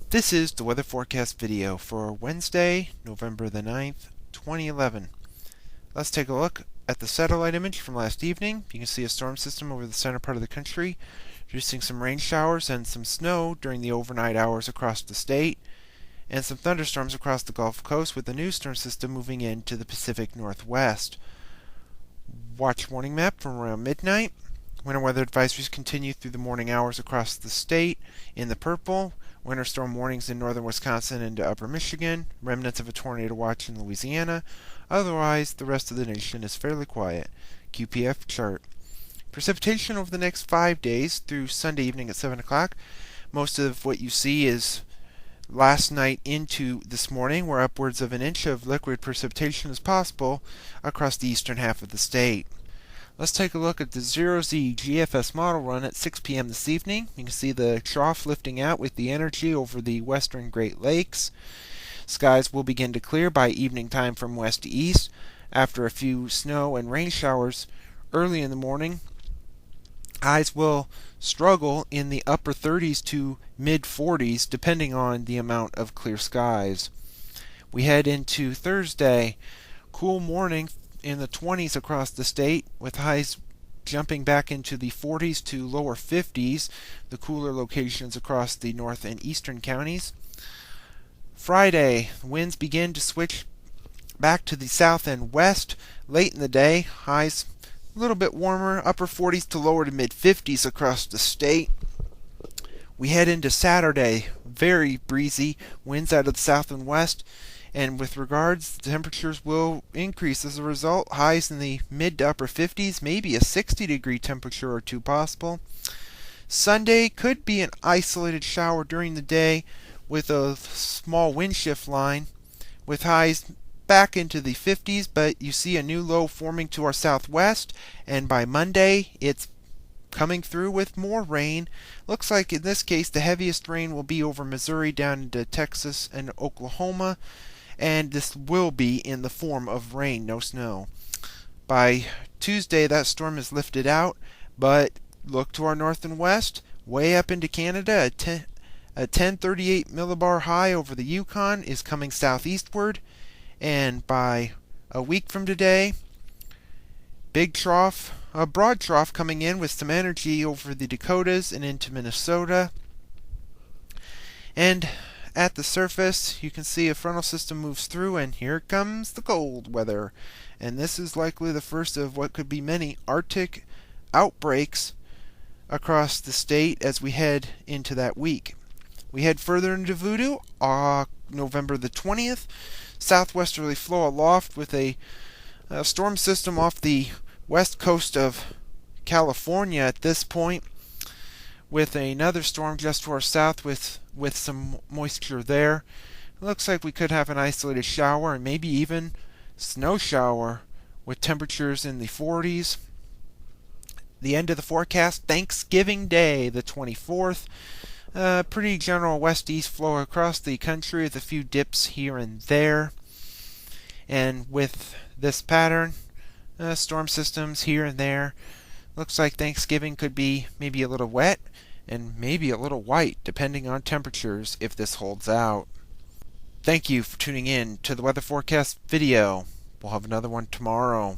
This is the weather forecast video for Wednesday, November the 9th, 2011. Let's take a look at the satellite image from last evening. You can see a storm system over the center part of the country, producing some rain showers and some snow during the overnight hours across the state, and some thunderstorms across the Gulf Coast with a new storm system moving into the Pacific Northwest. Watch warning map from around midnight. Winter weather advisories continue through the morning hours across the state in the purple. Winter storm warnings in northern Wisconsin into upper Michigan. Remnants of a tornado watch in Louisiana. Otherwise, the rest of the nation is fairly quiet. QPF chart. Precipitation over the next 5 days through Sunday evening at 7 o'clock. Most of what you see is last night into this morning, where upwards of an inch of liquid precipitation is possible across the eastern half of the state. Let's take a look at the 0Z GFS Model Run at 6 p.m. this evening. You can see the trough lifting out with the energy over the western Great Lakes. Skies will begin to clear by evening time from west to east after a few snow and rain showers early in the morning. Highs will struggle in the upper 30s to mid 40s depending on the amount of clear skies. We head into Thursday. Cool morning in the 20s across the state, with highs jumping back into the 40s to lower 50s, the cooler locations across the north and eastern counties. Friday, winds begin to switch back to the south and west late in the day. Highs a little bit warmer, upper 40s to lower to mid 50s across the state. We head into Saturday, very breezy, winds out of the south and west. And with regards, the temperatures will increase as a result. Highs in the mid to upper 50s, maybe a 60-degree temperature or two possible. Sunday could be an isolated shower during the day with a small wind shift line, with highs back into the 50s, but you see a new low forming to our southwest, and by Monday it's coming through with more rain. Looks like in this case the heaviest rain will be over Missouri down into Texas and Oklahoma. And this will be in the form of rain, no snow. By Tuesday, that storm is lifted out, but look to our north and west, way up into Canada. A 1038 millibar high over the Yukon is coming southeastward, and by a week from today, big trough, a broad trough coming in with some energy over the Dakotas and into Minnesota. And at the surface, you can see a frontal system moves through, and here comes the cold weather. And this is likely the first of what could be many Arctic outbreaks across the state as we head into that week. We head further into Voodoo, November the 20th. Southwesterly flow aloft with a storm system off the west coast of California at this point, with another storm just to our south with some moisture there. It looks like we could have an isolated shower and maybe even snow shower with temperatures in the 40s. The end of the forecast, Thanksgiving Day, the 24th. Pretty general west-east flow across the country with a few dips here and there. And with this pattern, storm systems here and there. Looks like Thanksgiving could be maybe a little wet and maybe a little white, depending on temperatures, if this holds out. Thank you for tuning in to the weather forecast video. We'll have another one tomorrow.